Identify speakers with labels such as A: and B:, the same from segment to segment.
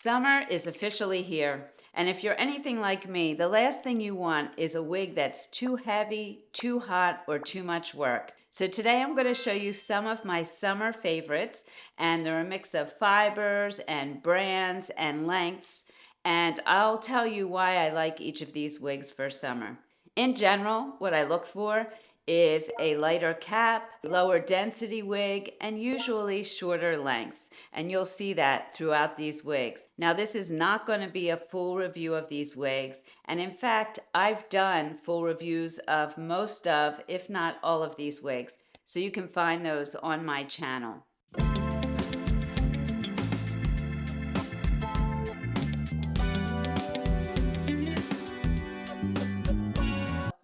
A: Summer is officially here, and if you're anything like me, the last thing you want is a wig that's too heavy, too hot, or too much work. So today I'm going to show you some of my summer favorites, and they're a mix of fibers and brands and lengths, and I'll tell you why I like each of these wigs for summer. In general, what I look for is a lighter cap, lower density wig, and usually shorter lengths. And you'll see that throughout these wigs. Now, this is not going to be a full review of these wigs. And in fact, I've done full reviews of most of, if not all of these wigs. So you can find those on my channel.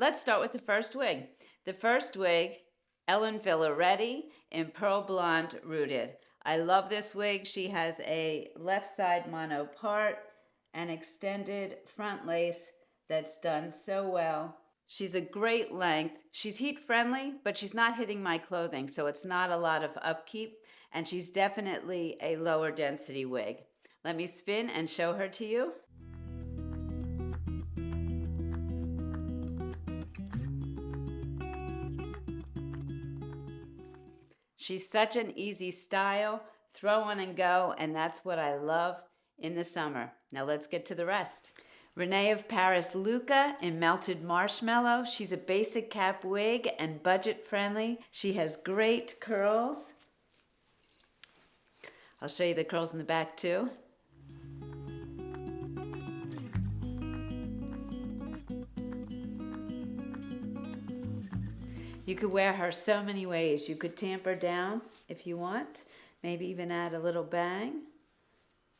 A: Let's start with the first wig. The first wig, Ellen Villaretti in Pearl Blonde Rooted. I love this wig. She has a left side mono part and extended front lace that's done so well. She's a great length. She's heat friendly, but she's not hitting my clothing, so it's not a lot of upkeep, and she's definitely a lower density wig. Let me spin and show her to you. She's such an easy style, throw on and go, and that's what I love in the summer. Now let's get to the rest. Renee of Paris Luca in Melted Marshmallow. She's a basic cap wig and budget friendly. She has great curls. I'll show you the curls in the back too. You could wear her so many ways. You could tamper down if you want, maybe even add a little bang,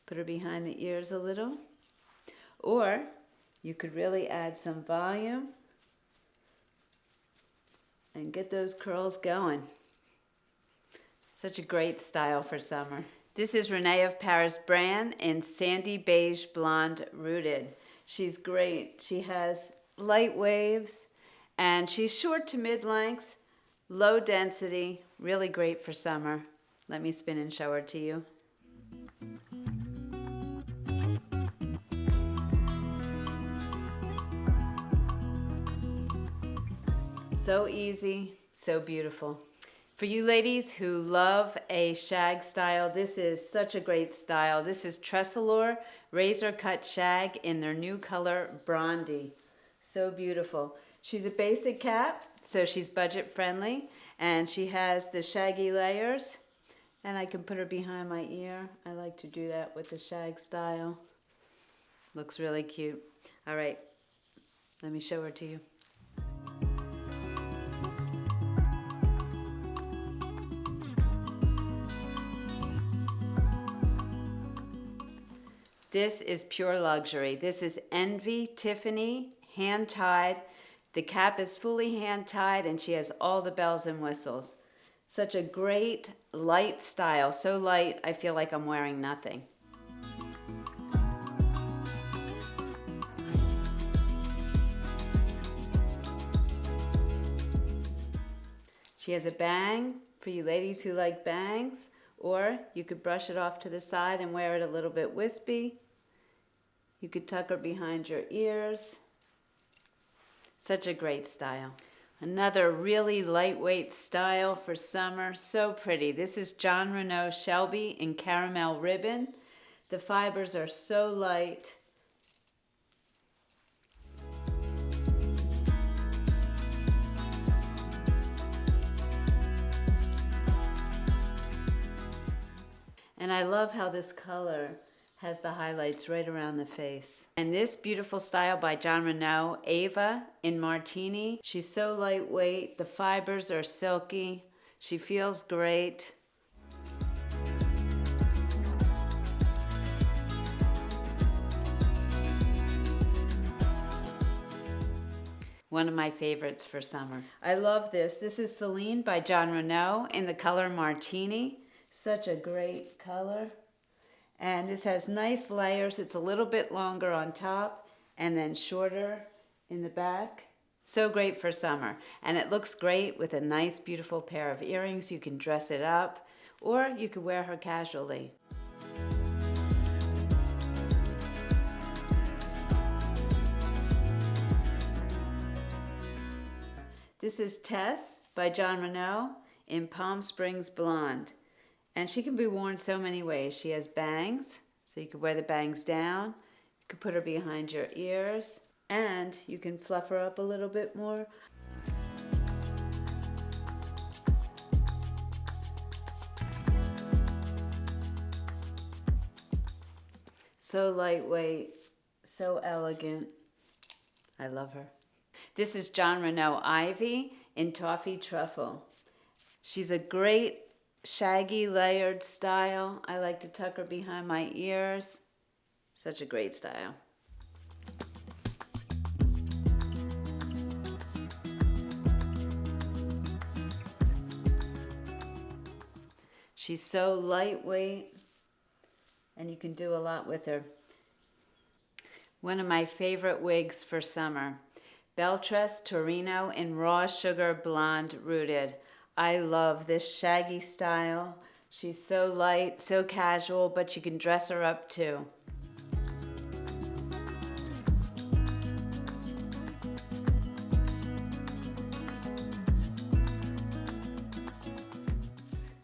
A: put her behind the ears a little, or you could really add some volume and get those curls going. Such a great style for summer. This is Renee of Paris Brand in Sandy Beige Blonde Rooted. She's great. She has light waves, and she's short to mid-length, low density, really great for summer. Let me spin and show her to you. So easy, so beautiful. For you ladies who love a shag style, this is such a great style. This is Tressalure Razor Cut Shag in their new color, Brondy. So beautiful. She's a basic cap, so she's budget friendly, and she has the shaggy layers, and I can put her behind my ear. I like to do that with the shag style. Looks really cute. All right, let me show her to you. This is pure luxury. This is Envy Tiffany, hand-tied. The cap is fully hand-tied, and she has all the bells and whistles. Such a great, light style. So light, I feel like I'm wearing nothing. She has a bang for you ladies who like bangs, or you could brush it off to the side and wear it a little bit wispy. You could tuck her behind your ears. Such a great style. Another really lightweight style for summer. So pretty. This is John Renaud Shelby in Caramel Ribbon. The fibers are so light. And I love how this color has the highlights right around the face. And this beautiful style by John Renaud, Ava in Martini. She's so lightweight, the fibers are silky, she feels great. One of my favorites for summer. I love this. This is Celine by John Renaud in the color Martini. Such a great color. And this has nice layers. It's a little bit longer on top and then shorter in the back. So great for summer. And it looks great with a nice, beautiful pair of earrings. You can dress it up, or you could wear her casually. This is Tess by John Renault in Palm Springs Blonde. And she can be worn so many ways. She has bangs, so you can wear the bangs down. You can put her behind your ears, and you can fluff her up a little bit more. So lightweight, so elegant. I love her. This is John Renault Ivy in Toffee Truffle. She's a great shaggy layered style. I like to tuck her behind my ears. Such a great style. She's so lightweight, and you can do a lot with her. One of my favorite wigs for summer, Beltress Torino in Raw Sugar Blonde Rooted. I love this shaggy style. She's so light, so casual, but you can dress her up too.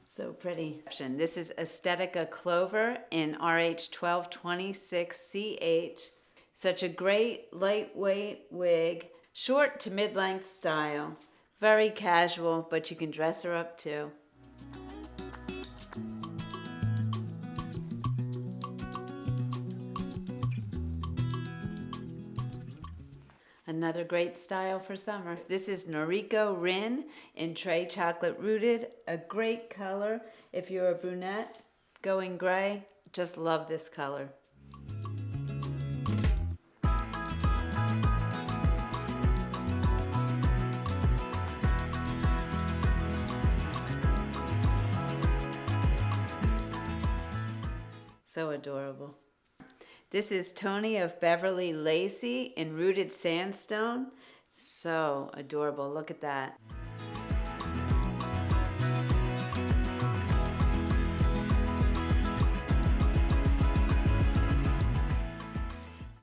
A: So pretty. This is Aesthetica Clover in RH 1226CH. Such a great lightweight wig, short to mid-length style. Very casual, but you can dress her up too. Another great style for summer. This is Noriko Rin in Tray Chocolate Rooted. A great color. If you're a brunette going gray, just love this color. So adorable. This is Tony of Beverly Lacey in Rooted Sandstone. So adorable. Look at that.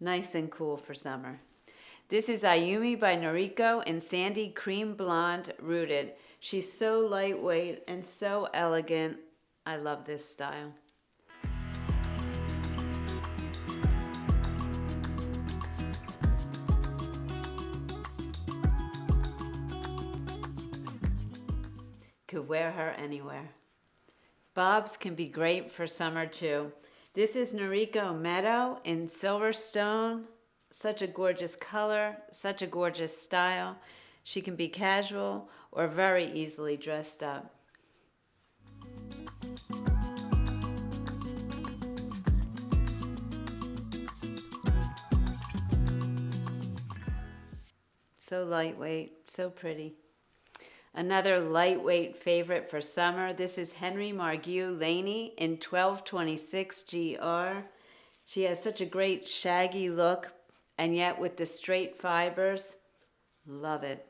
A: Nice and cool for summer. This is Ayumi by Noriko in Sandy Cream Blonde Rooted. She's so lightweight and so elegant. I love this style. Could wear her anywhere. Bobs can be great for summer too. This is Noriko Meadow in Silverstone. Such a gorgeous color, such a gorgeous style. She can be casual or very easily dressed up. So lightweight, so pretty. Another lightweight favorite for summer. This is Henry Margue Laney in 1226 GR. She has such a great shaggy look, and yet with the straight fibers, love it.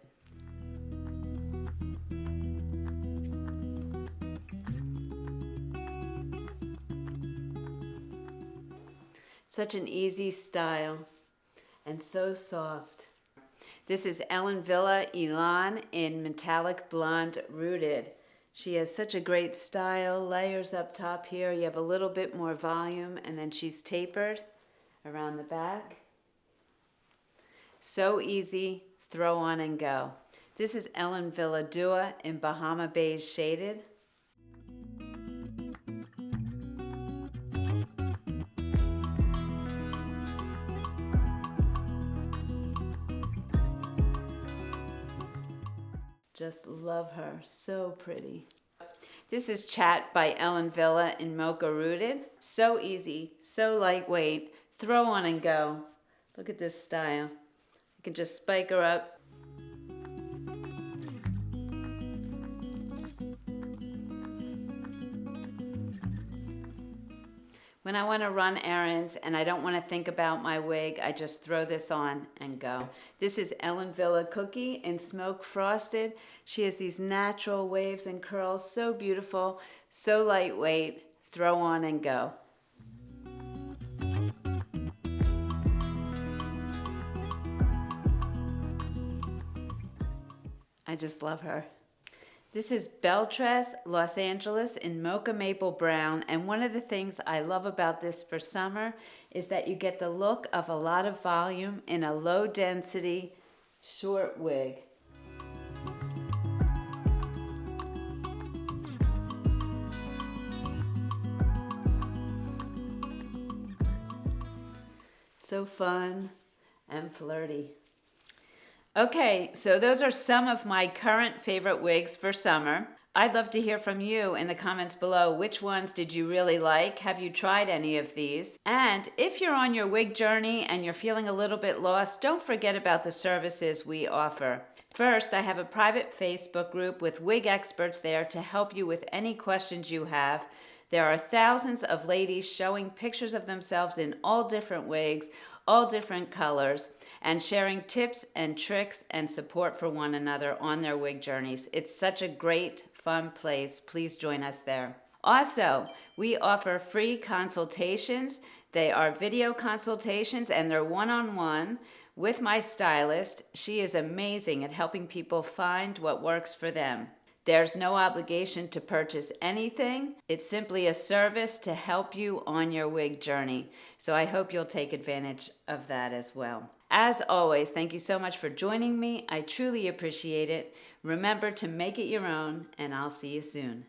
A: Such an easy style, and so soft. This is Ellen Villa Elan in Metallic Blonde Rooted. She has such a great style, layers up top here. You have a little bit more volume, and then she's tapered around the back. So easy, throw on and go. This is Ellen Villa Dua in Bahama Beige Shaded. Just love her, so pretty. This is Chat by Ellen Villa in Mocha Rooted. So easy, so lightweight, throw on and go. Look at this style. You can just spike her up. When I want to run errands and I don't want to think about my wig, I just throw this on and go. This is Ellen Villa Cookie in Smoke Frosted. She has these natural waves and curls, so beautiful, so lightweight, throw on and go. I just love her. This is Beltress Los Angeles in Mocha Maple Brown, and one of the things I love about this for summer is that you get the look of a lot of volume in a low density short wig. So fun and flirty. Okay, so those are some of my current favorite wigs for summer. I'd love to hear from you in the comments below. Which ones did you really like? Have you tried any of these? And if you're on your wig journey and you're feeling a little bit lost, don't forget about the services we offer. First, I have a private Facebook group with wig experts there to help you with any questions you have. There are thousands of ladies showing pictures of themselves in all different wigs, all different colors, and sharing tips and tricks and support for one another on their wig journeys. It's such a great, fun place. Please join us there. Also, we offer free consultations. They are video consultations and they're one-on-one with my stylist. She is amazing at helping people find what works for them. There's no obligation to purchase anything. It's simply a service to help you on your wig journey. So I hope you'll take advantage of that as well. As always, thank you so much for joining me. I truly appreciate it. Remember to make it your own, and I'll see you soon.